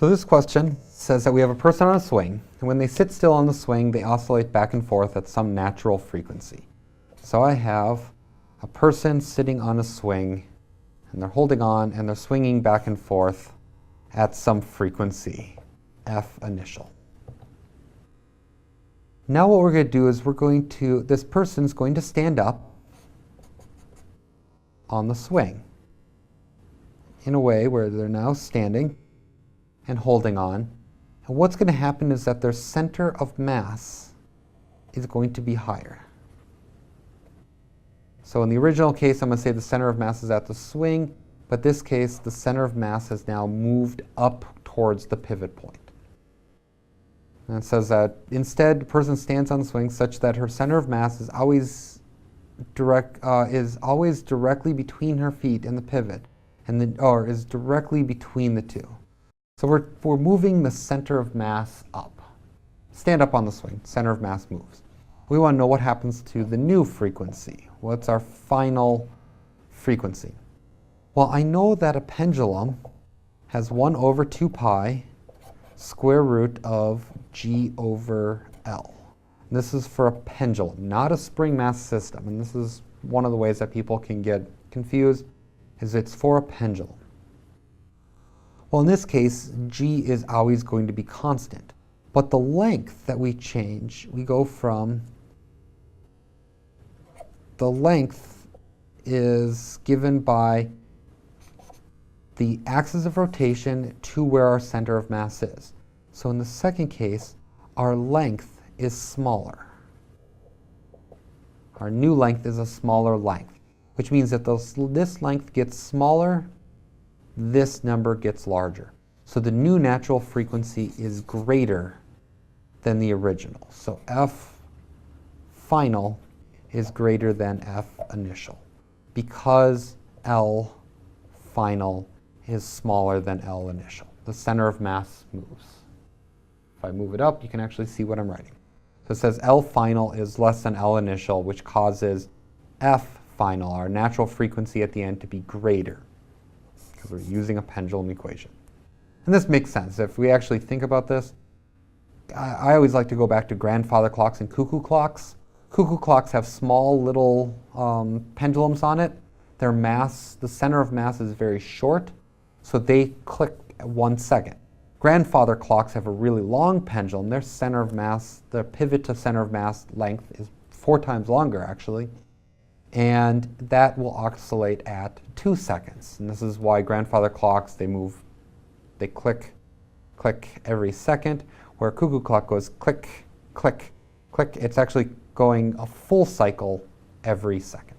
So this question says that we have a person on a swing, and when they sit still on the swing, they oscillate back and forth at some natural frequency. So I have a person sitting on a swing, and they're holding on, and they're swinging back and forth at some frequency, F initial. Now what we're going to do is this person's going to stand up on the swing in a way where they're now standing and holding on. And what's going to happen is that their center of mass is going to be higher. So in the original case, I'm going to say the center of mass is at the swing, but this case, the center of mass has now moved up towards the pivot point. And it says that instead, the person stands on the swing such that her center of mass is always directly between her feet and the pivot, or is directly between the two. So we're moving the center of mass up. Stand up on the swing, center of mass moves. We want to know what happens to the new frequency. What's our final frequency? Well, I know that a pendulum has 1 over 2 pi square root of G over L. And this is for a pendulum, not a spring mass system. And this is one of the ways that people can get confused, is it's for a pendulum. Well, in this case, G is always going to be constant. But the length that we change, we go from, the length is given by the axis of rotation to where our center of mass is. So in the second case, our length is smaller. Our new length is a smaller length, which means that this length gets smaller, this number gets larger. So the new natural frequency is greater than the original. So F final is greater than F initial because L final is smaller than L initial. The center of mass moves. If I move it up, you can actually see what I'm writing. So it says L final is less than L initial, which causes F final, our natural frequency at the end, to be greater because we're using a pendulum equation. And this makes sense. If we actually think about this, I always like to go back to grandfather clocks and cuckoo clocks. Cuckoo clocks have small little pendulums on it. Their mass, the center of mass is very short, so they click at 1 second. Grandfather clocks have a really long pendulum. Their center of mass, their pivot to center of mass length is 4 times longer actually, and that will oscillate at 2 seconds. And this is why grandfather clocks, they click, click every second, where a cuckoo clock goes click, click, click. It's actually going a full cycle every second.